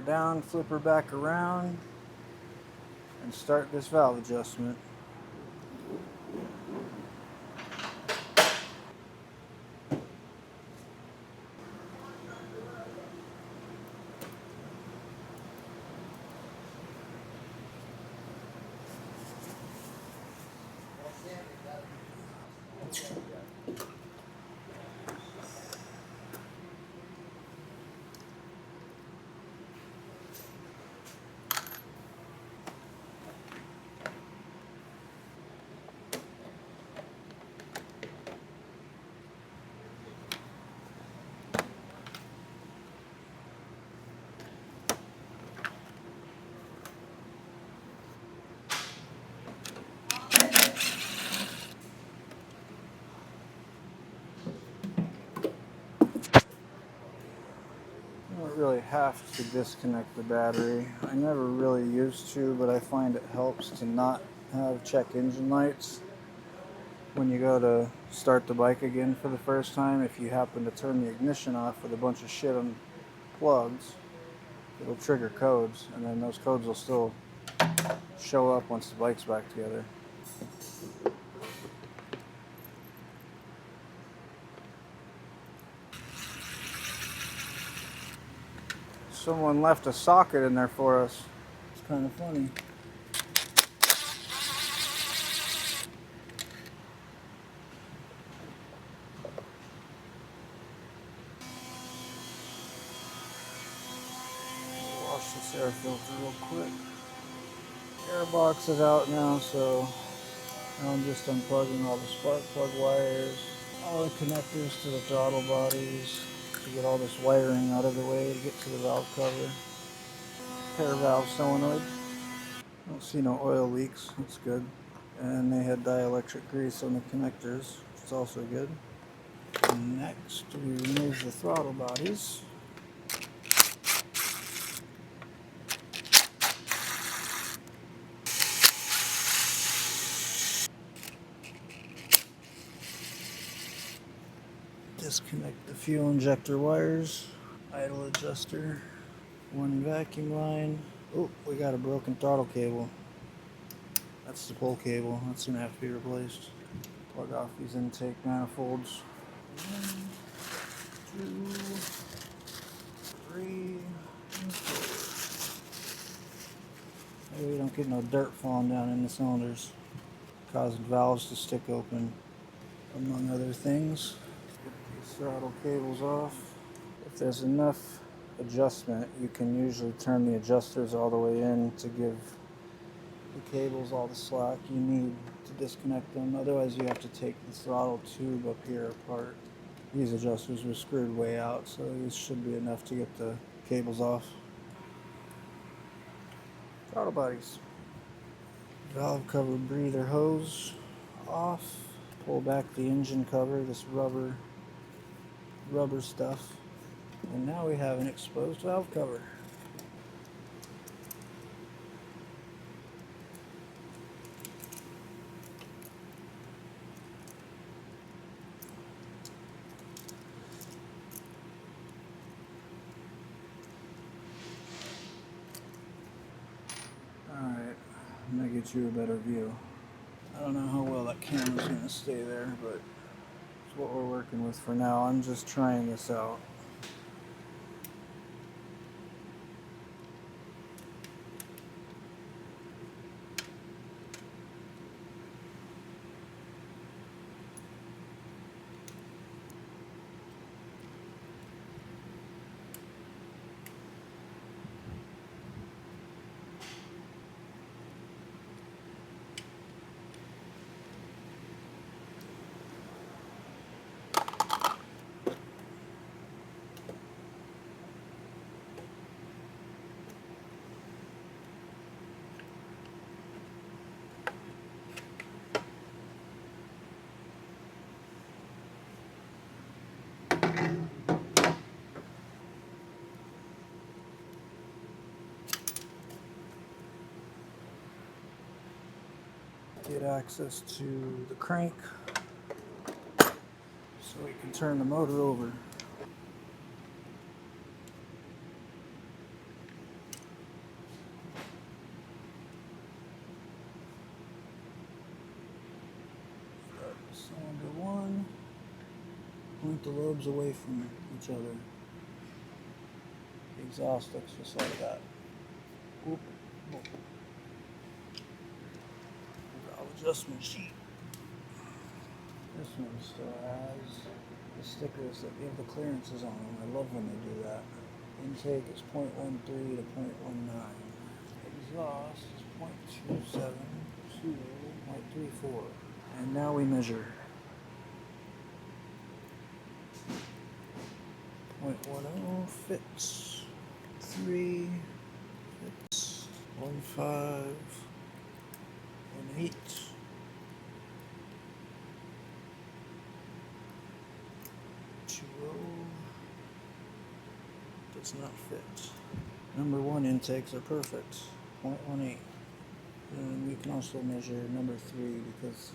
down, flip her back around, and start this valve adjustment. You don't really have to disconnect the battery. I never really used to, but I find it helps to not have check engine lights when you go to start the bike again for the first time. If you happen to turn the ignition off with a bunch of shit unplugged, it'll trigger codes, and then those codes will still show up once the bike's back together. Someone left a socket in there for us. It's kind of funny. Wash this air filter real quick. Airbox is out now, so now I'm just unplugging all the spark plug wires, all the connectors to the throttle bodies, to get all this wiring out of the way to get to the valve cover. Pair valve solenoid. Don't see no oil leaks, that's good. And they had dielectric grease on the connectors, which is also good. And next, we remove the throttle bodies. Disconnect the fuel injector wires, idle adjuster, one vacuum line. Oh, we got a broken throttle cable. That's the pull cable. That's going to have to be replaced. Plug off these intake manifolds. 1, 2, 3, and 4. That way we don't get no dirt falling down in the cylinders, causing valves to stick open, among other things. Get these throttle cables off. If there's enough adjustment, you can usually turn the adjusters all the way in to give the cables all the slack you need to disconnect them. Otherwise, you have to take the throttle tube up here apart. These adjusters were screwed way out, so these should be enough to get the cables off. Throttle bodies. Valve cover breather hose off. Pull back the engine cover, this rubber stuff. And now we have an exposed valve cover. Alright, I'm going to get you a better view. I don't know how well that camera's going to stay there, but it's what we're working with for now. I'm just trying this out. Get access to the crank so we can turn the motor over. the lobes away from each other. The exhaust looks just like that. Whoop, whoop. Valve adjustment sheet. This one still has the stickers that give the clearances on them. I love when they do that. Intake is 0.13 to 0.19. Exhaust is 0.27 to 0.34. And now we measure. 0.10 fits. 3 fits. 1.5. 1.8. 2.0 does not fit. Number 1 intakes are perfect. 0.18. And we can also measure number 3 because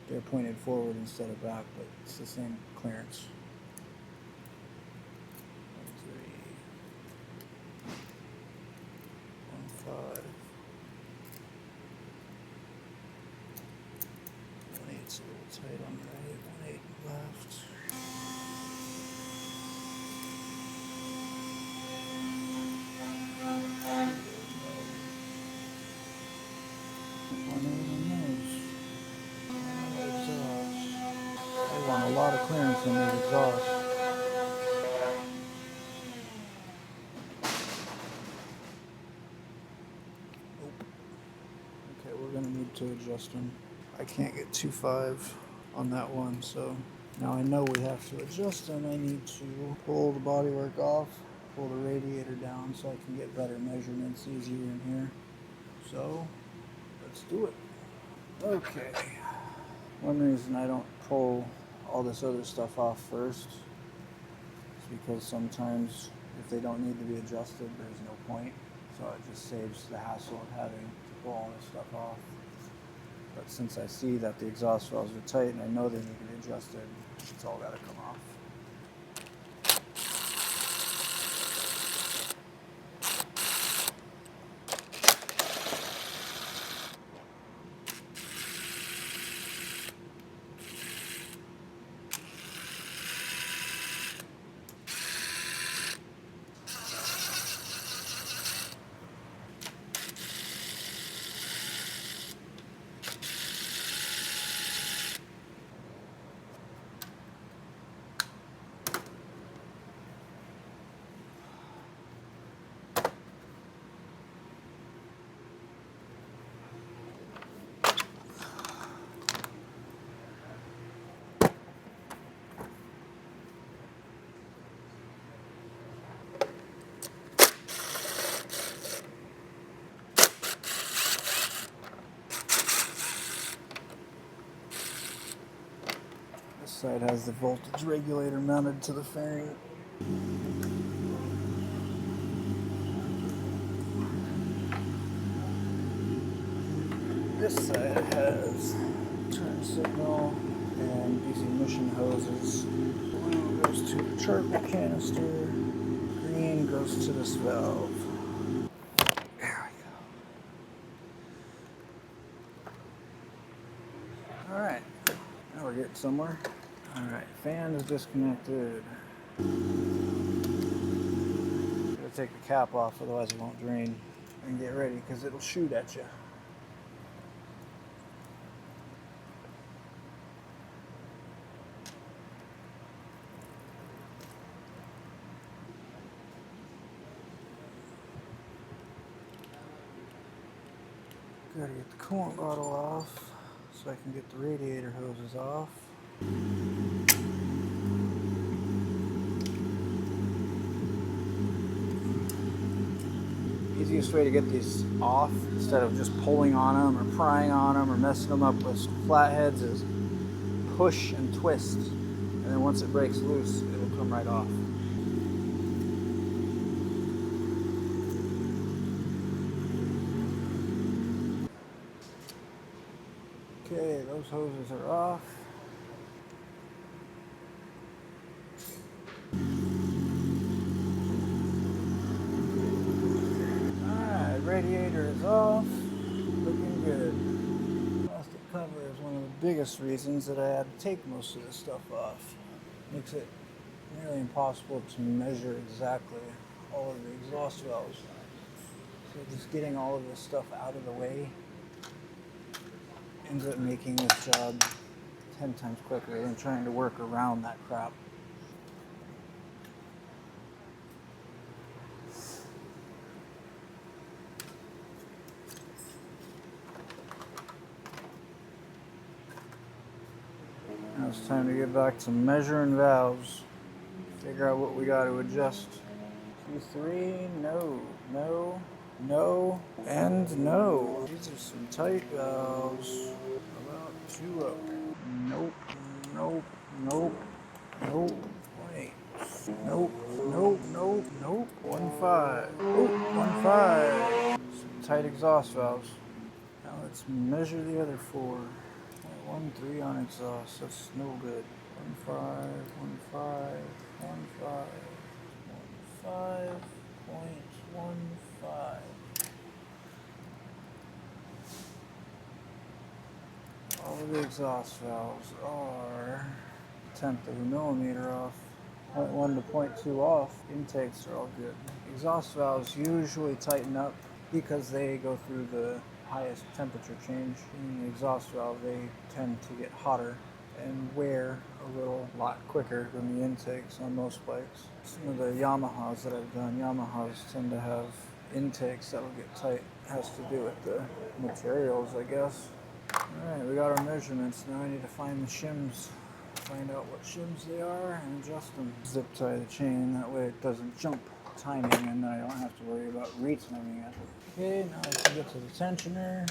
they're pointed forward instead of back, but it's the same clearance. 1.3. 1.5. 1.8's a little tight on the right. 1.8 left. 1.8 on those. Exhaust. They want a lot of clearance in these exhausts. Nope. Okay, we're gonna need to adjust them. I can't get 2.5 on that one, so now I know we have to adjust them. I need to pull the bodywork off, pull the radiator down so I can get better measurements easier in here. So let's do it. Okay. One reason I don't pull all this other stuff off first is because sometimes if they don't need to be adjusted, there's no point. So it just saves the hassle of having to pull all this stuff off. But since I see that the exhaust valves are tight and I know they need to be adjusted, it's all got to come off. This side has the voltage regulator mounted to the fairing. This side has turn signal and DC emission hoses. Blue goes to the charcoal canister. Green goes to this valve. There we go. Alright, now we're getting somewhere. Alright, fan is disconnected. Gotta take the cap off, otherwise it won't drain. And get ready, because it'll shoot at you. Gotta get the coolant bottle off so I can get the radiator hoses off. Easiest way to get these off instead of just pulling on them or prying on them or messing them up with flatheads is push and twist, and then once it breaks loose it'll come right off. Okay, those hoses are off. Alright, radiator is off. Looking good. Plastic cover is one of the biggest reasons that I had to take most of this stuff off. Makes it nearly impossible to measure exactly all of the exhaust valves. So just getting all of this stuff out of the way ends up making this job 10 times quicker than trying to work around that crap. Now it's time to get back to measuring valves. Figure out what we got to adjust. Q3, no, no, no, and no. These are some tight valves. About 2 up. Nope, nope, nope, nope. 1.8. Nope, nope, nope, nope. 1.5. Oh, 1.5. Some tight exhaust valves. Now let's measure the other 4. 1.13 on exhaust. That's no good. 1.5, 1.5, 1.5. 5.15. All of the exhaust valves are 1/10 of a millimeter off. 0.1 to 0.2 off. Intakes are all good. Exhaust valves usually tighten up because they go through the highest temperature change. In the exhaust valve, they tend to get hotter and wear a lot quicker than the intakes on most bikes. Some of the Yamahas that I've done, Yamahas tend to have intakes that'll get tight. It has to do with the materials, I guess. Alright, we got our measurements. Now I need to find the shims. Find out what shims they are and adjust them. Zip tie the chain, that way it doesn't jump timing and then I don't have to worry about retiming it. Okay, now I can get to the tensioner.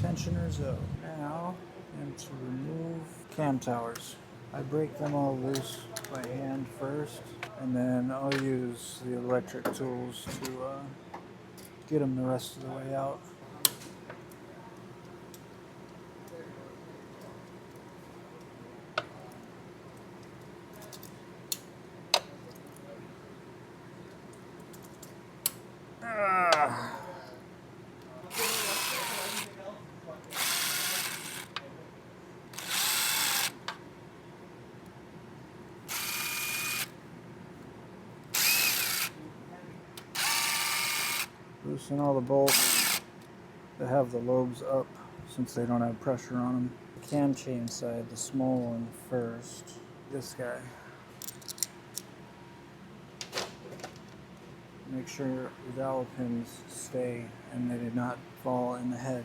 Tensioners out. Now, and to remove cam towers. I break them all loose by hand first, and then I'll use the electric tools to get them the rest of the way out. Loosen all the bolts that have the lobes up since they don't have pressure on them. The cam chain side, the small one first. This guy. Make sure the dowel pins stay and they do not fall in the head.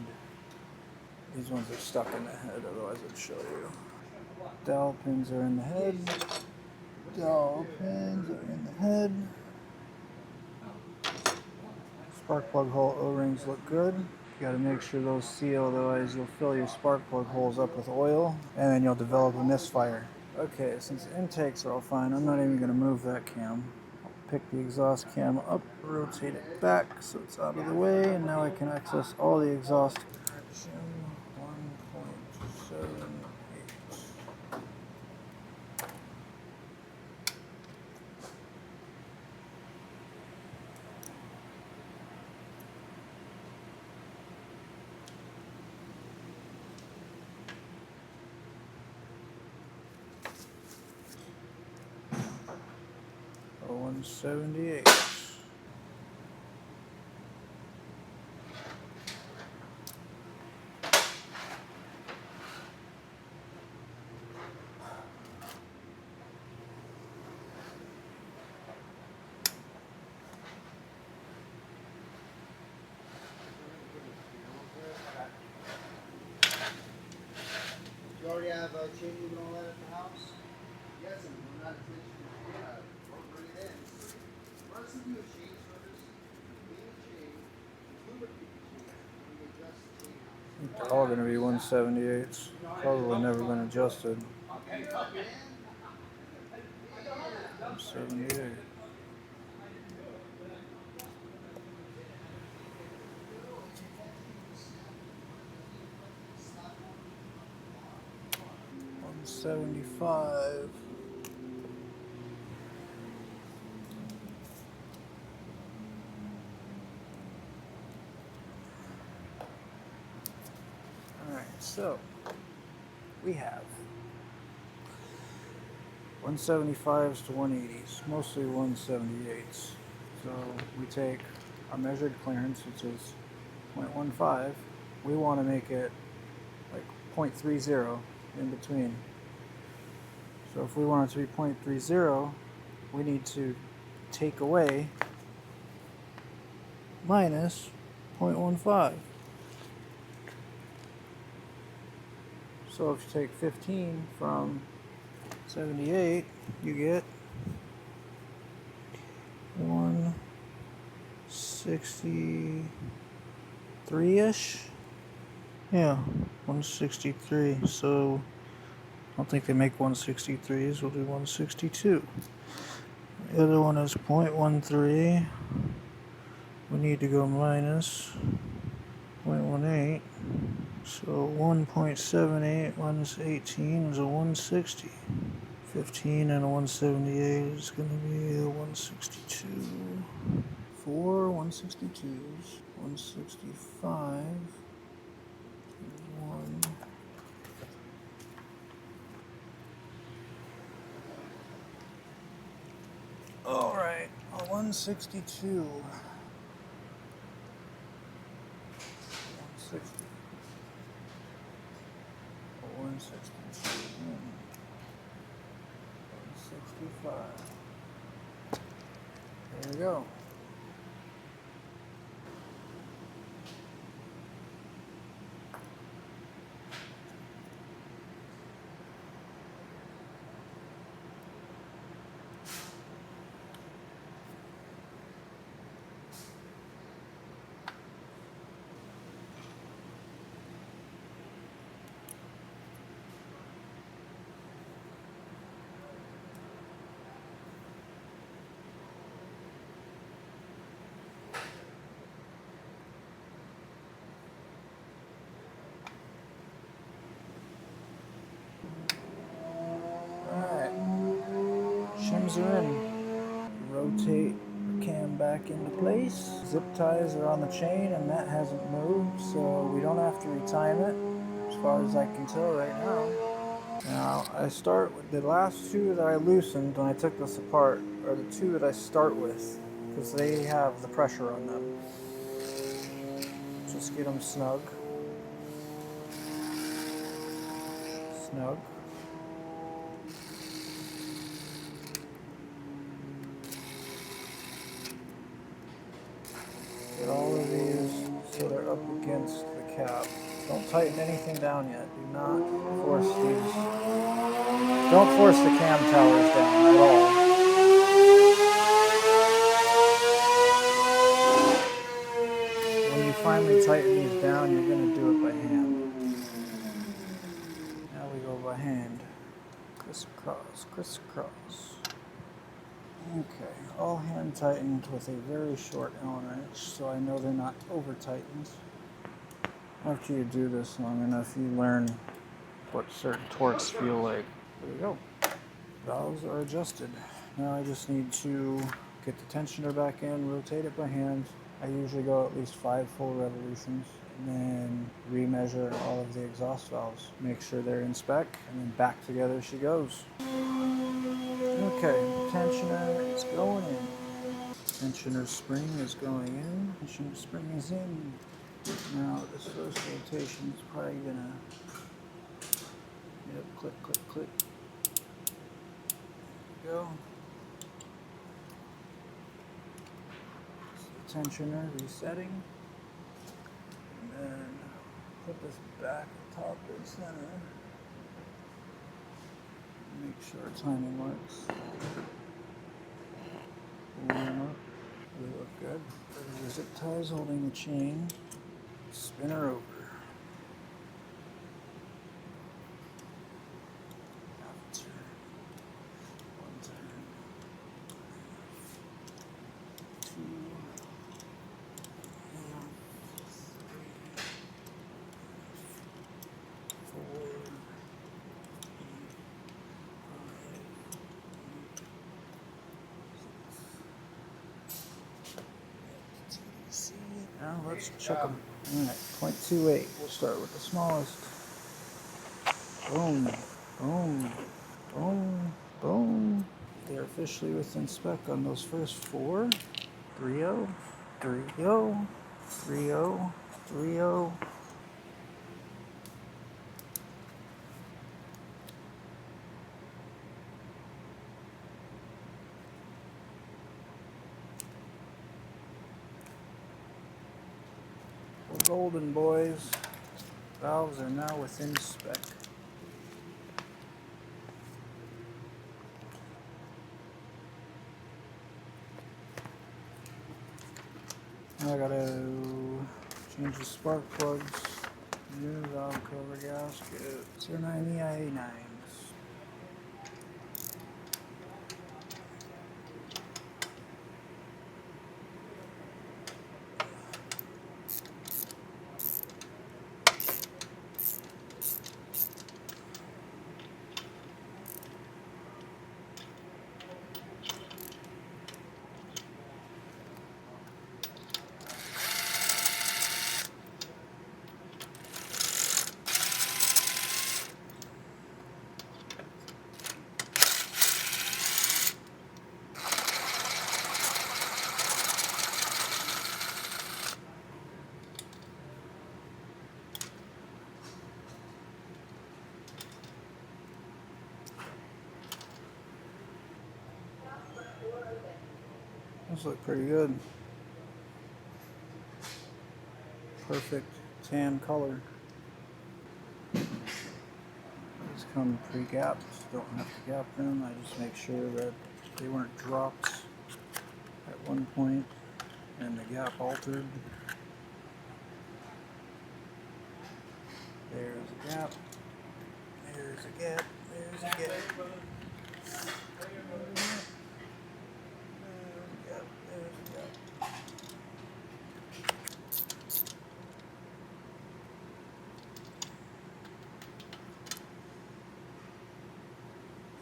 These ones are stuck in the head, otherwise I'd show you. Dowel pins are in the head. Dowel pins are in the head. Spark plug hole O-rings look good. You gotta make sure those seal, otherwise you'll fill your spark plug holes up with oil and then you'll develop a misfire. Okay, since the intakes are all fine, I'm not even gonna move that cam. I'll pick the exhaust cam up, rotate it back so it's out of the way, and now I can access all the exhaust. Shim 1.78. 178. You already have a chain moving all that at the house? Yes, and we're not attention. Don't bring it in. Run some new chain service, clean the chain, lubricate the chain, and we adjust the chain out. They're all going to be 178s. Probably never been adjusted. 178. $175. So we have 175s to 180s, mostly 178s. So we take our measured clearance, which is 0.15. We want to make it like 0.30 in between. So if we want it to be 0.30, we need to take away minus 0.15. So if you take 15 from 78, you get 163-ish. Yeah, 163. So I don't think they make 163s. We'll do 162. The other one is 0.13. We need to go minus 0.18. So 1.78 minus 18 is a 160. 15 and a 178 is going to be a 162. 4 162s. 165. 1. Alright, a 162. 160. A 162. 165. There we go. Alright, shims are in. Rotate the cam back into place. Zip ties are on the chain and that hasn't moved, so we don't have to retime it, as far as I can tell right now. Now, I start with the last two that I loosened when I took this apart, are the two that I start with, because they have the pressure on them. Just get them snug. Snug. Get all of these so they're up against the cap. Don't tighten anything down yet. Do not force these. Don't force the cam towers down at all. When you finally tighten these down, you're going to do it by hand. Now we go by hand. Crisscross, crisscross. Okay, all hand tightened with a very short Allen wrench, so I know they're not over tightened. After you do this long enough, you learn what certain torques feel like. There we go. Valves are adjusted. Now I just need to get the tensioner back in, rotate it by hand. I usually go at least 5 full revolutions, and then remeasure all of the exhaust valves. Make sure they're in spec, and then back together she goes. Okay, tensioner is going in. Tensioner spring is going in. Tensioner spring is in. Now this first rotation is probably gonna, yep, click, click, click. There we go. So tensioner resetting. And then put this back top and center. Make sure timing works. Warm up. They look good. There's the zip ties holding the chain. Spin her over. Half turn. One turn. 2. 3. 4. 5. Now let's check them. Alright, 0.28. We'll start with the smallest. Boom, boom, boom, boom. They're officially within spec on those first four. 3-0, 3-0, 3-0, 3-0. We're golden, boys. Valves are now within spec. Now I gotta change the spark plugs. New valve cover gasket. 09 EIA9s. Those look pretty good. Perfect tan color. These come pre-gapped. Don't have to gap them. I just make sure that they weren't dropped at one point and the gap altered. There's a gap. There's a gap. There's a gap.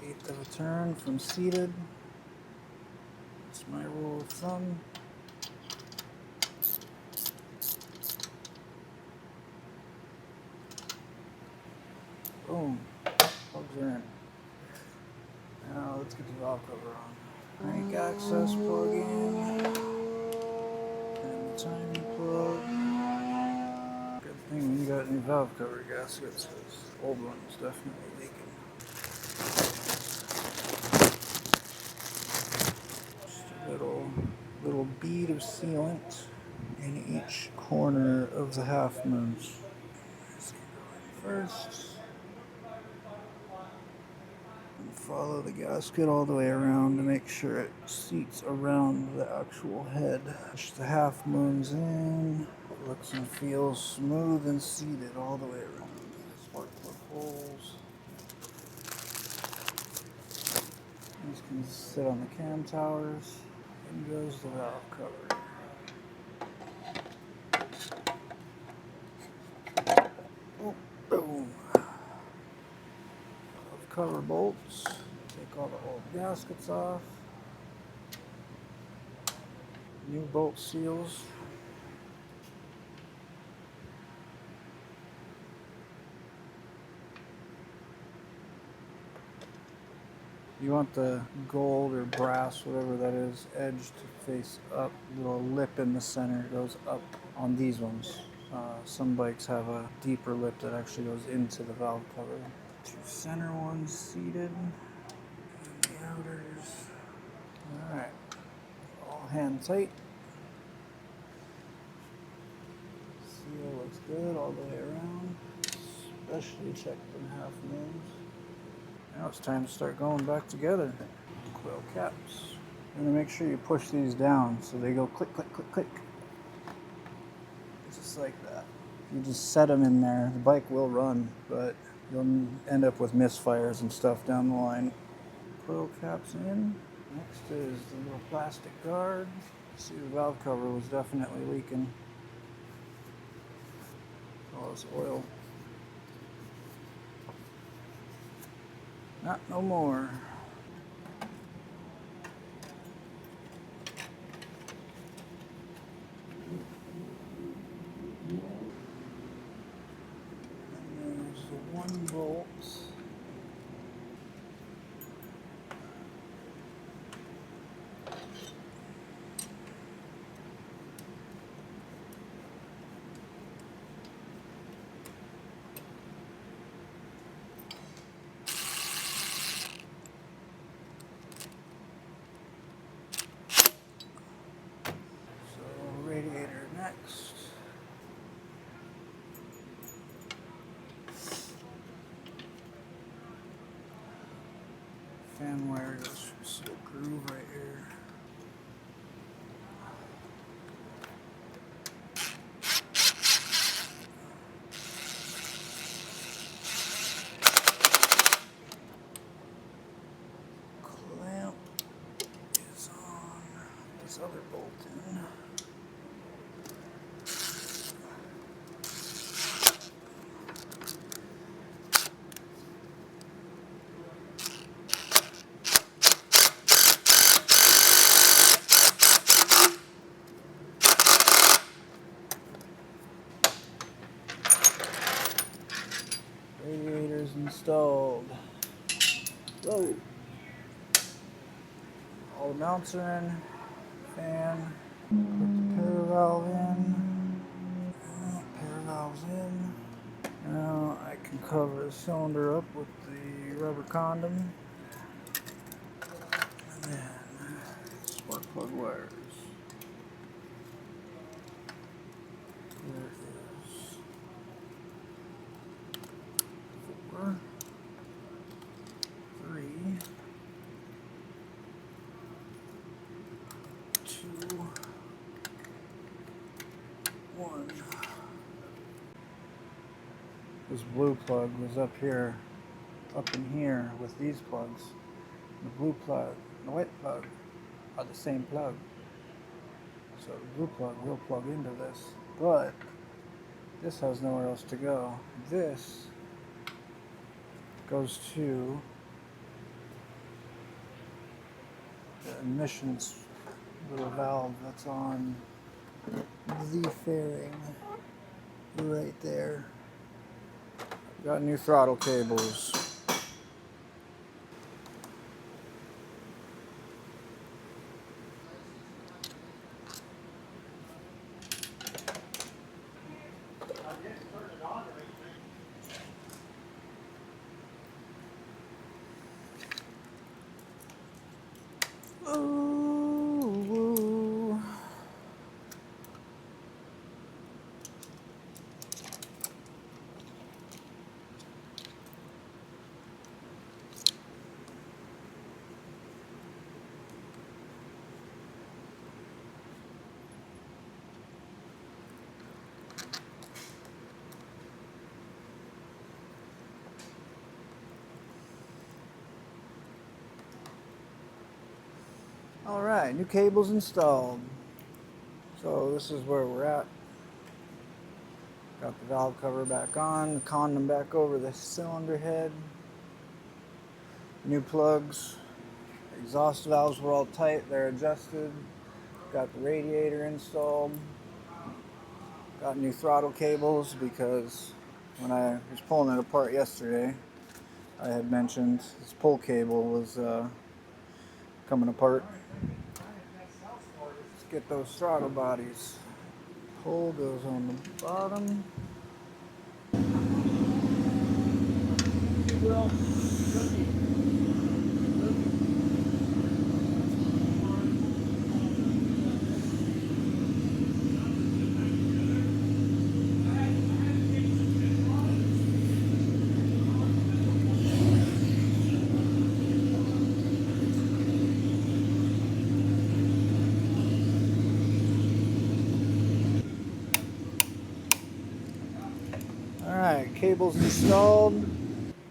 Eighth of a turn from seated. That's my rule of thumb. Boom. Plugs are in. Now let's get the valve cover on. Crank access plug in. And the timing plug. Good thing when you got new valve cover gaskets, because old one's definitely leaking. Just a little bead of sealant in each corner of the half moons. First, and follow the gasket all the way around to make sure it seats around the actual head. Push the half moons in. Looks and feels smooth and seated all the way around. Spark plug holes. These can sit on the cam towers. In goes the valve cover. Oh, boom. Valve cover bolts. Take all the old gaskets off. New bolt seals. You want the gold or brass, whatever that is, edge to face up. Little lip in the center goes up on these ones. Some bikes have a deeper lip that actually goes into the valve cover. Two center ones seated. And the outers. Alright. All hand tight. Seal looks good all the way around. Especially check them half moons. Now it's time to start going back together. Coil caps. You're gonna make sure you push these down so they go click, click, click, click. Just like that. If you just set them in there, the bike will run, but you'll end up with misfires and stuff down the line. Coil caps in. Next is the little plastic guard. See, the valve cover was definitely leaking. All this oil. Not no more. And there's the one bolt. wire goes through this little groove right here. Clamp is on this other bolt in. Radiators installed. Whoa! All the mounts are in. Fan. Put the pair valve in. Pair valves in. Now I can cover the cylinder up with the rubber condom. And then spark plug wires. There is 4, 3, 2, 1. This blue plug was up here, up in here with these plugs. The blue plug and the white plug are the same plug. So the blue plug will plug into this, but this has nowhere else to go. This goes to the emissions little valve that's on the fairing right there. Got new throttle cables. Ooh. Alright, new cables installed. So this is where we're at. Got the valve cover back on, the condom back over the cylinder head. New plugs. Exhaust valves were all tight, they're adjusted. Got the radiator installed. Got new throttle cables because when I was pulling it apart yesterday, I had mentioned this pull cable was coming apart. Let's get those throttle bodies. Pull goes on the bottom. Alright, cables installed.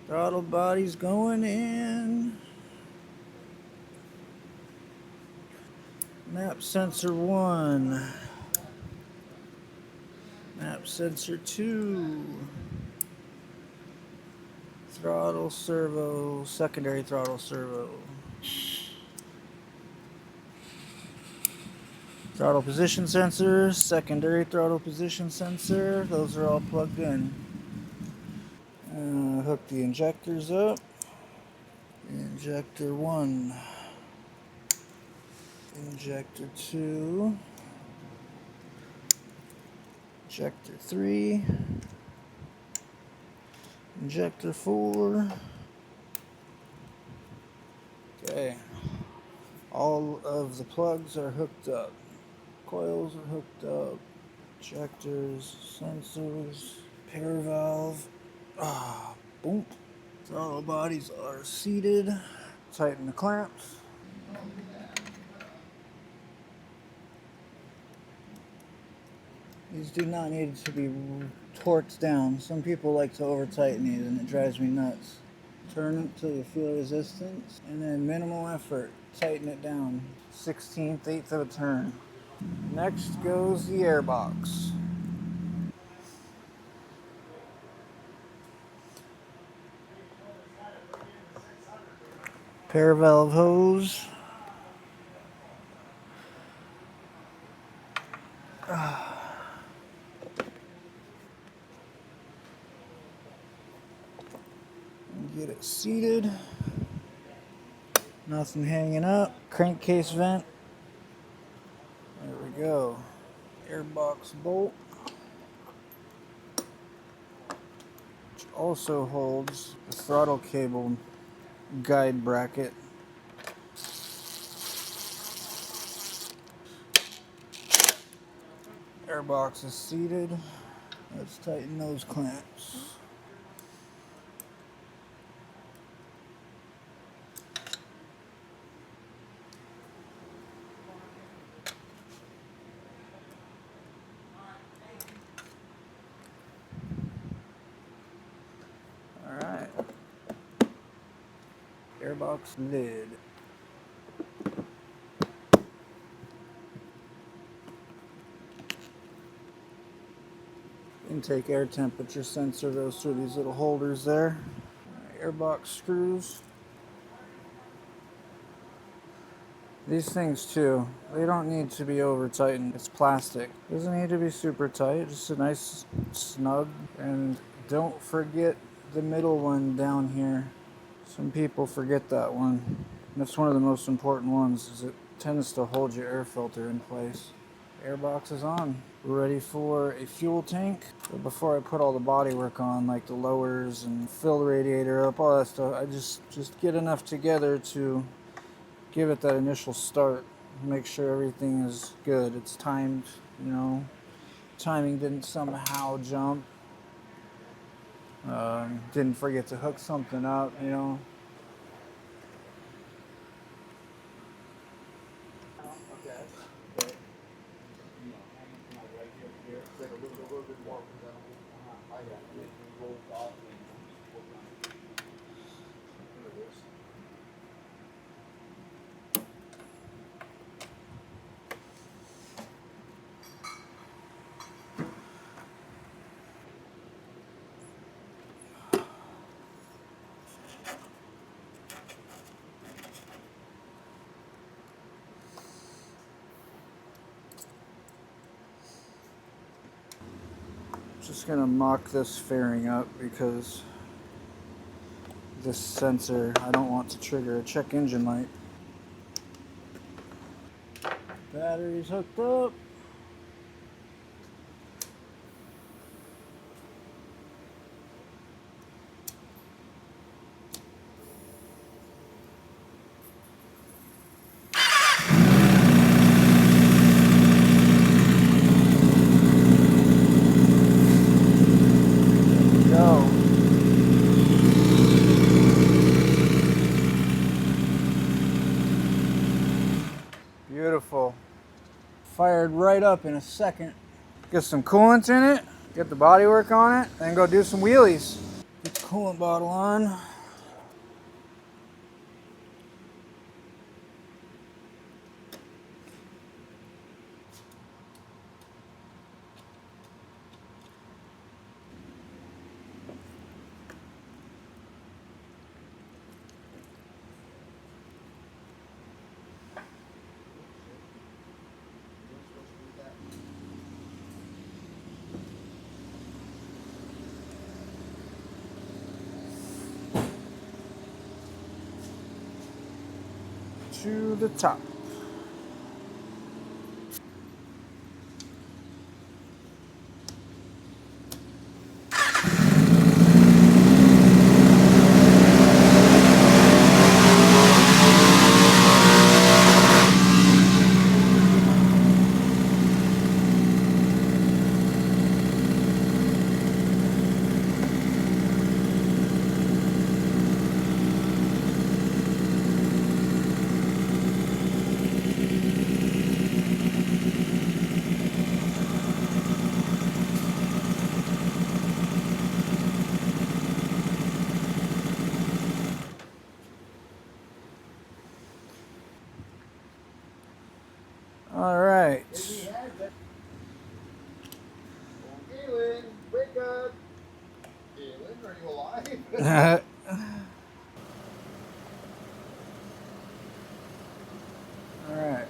Throttle bodies going in. Map sensor 1. Map sensor 2. Throttle servo, secondary throttle servo. Throttle position sensor, secondary throttle position sensor. Those are all plugged in. Hook the injectors up. Injector 1. Injector 2. Injector 3. Injector 4. Okay. All of the plugs are hooked up. Coils are hooked up. Injectors, sensors, pair valve. Boom. Throttle bodies are seated. tighten the clamps. These do not need to be torqued down. Some people like to over tighten these and it drives me nuts. Turn it till you feel resistance and then minimal effort. Tighten it down. 1/16, eighth of a turn. Next goes the airbox. Pair valve hose. Get it seated. Nothing hanging up. Crankcase vent. There we go. Airbox bolt. Which also holds the throttle cable guide bracket. Airbox is seated. Let's tighten those clamps. Alright. Airbox lid. Intake air temperature sensor goes through these little holders there. Airbox screws. These things too, they don't need to be over tightened. It's plastic. Doesn't need to be super tight, just a nice snug. And don't forget the middle one down here. Some people forget that one. That's one of the most important ones, is it tends to hold your air filter in place. Airbox is on. We're ready for a fuel tank. But before I put all the body work on, like the lowers and fill the radiator up, all that stuff, I just get enough together to give it that initial start. Make sure everything is good. It's timed, you know. Timing didn't somehow jump. Didn't forget to hook something up, you know. Just gonna mock this fairing up because this sensor, I don't want to trigger a check engine light. Battery's hooked up. Go. Beautiful. Fired right up in a second. Get some coolant in it, get the body work on it, then go do some wheelies. Get the coolant bottle on. To the top. All right. Galen, wake up. Galen, are you alive? All right.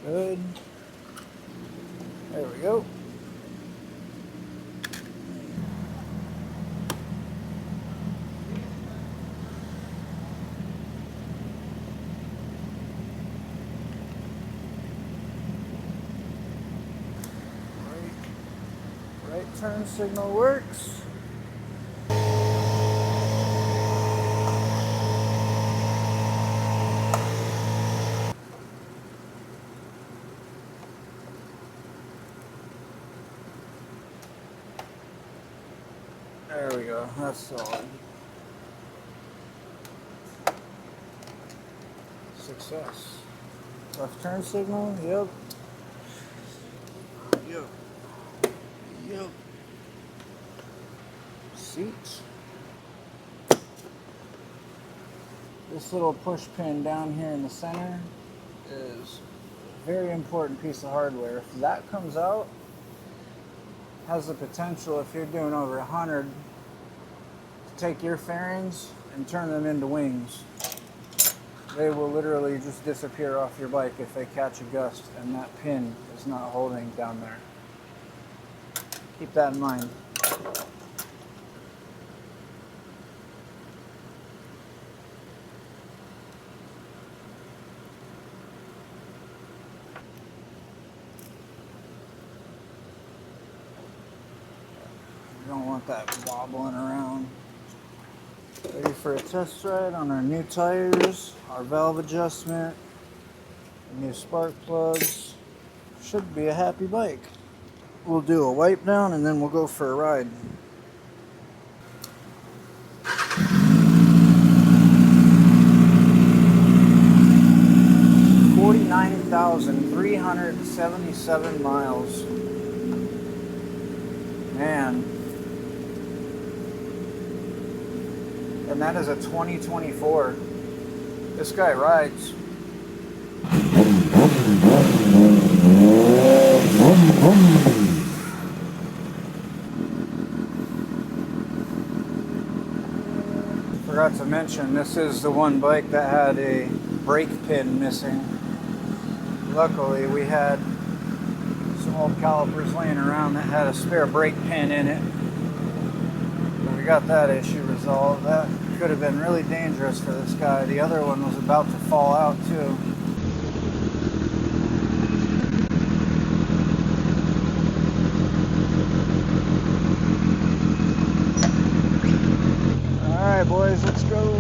Good. There we go. Right turn signal works. There we go. That's solid. Success. Left turn signal. Yep. Yep. Yep. Seats. This little push pin down here in the center is a very important piece of hardware. If that comes out, has the potential, if you're doing over 100, to take your fairings and turn them into wings. They will literally just disappear off your bike if they catch a gust and that pin is not holding down there. Keep that in mind. You don't want that wobbling around. Ready for a test ride on our new tires, our valve adjustment, new spark plugs. Should be a happy bike. We'll do a wipe down and then we'll go for a ride. $49,377 miles. Man. And that is a 2024. This guy rides. Forgot to mention, this is the one bike that had a brake pin missing. Luckily, we had some old calipers laying around that had a spare brake pin in it. But we got that issue resolved. That could have been really dangerous for this guy. The other one was about to fall out too. All right, boys, let's go.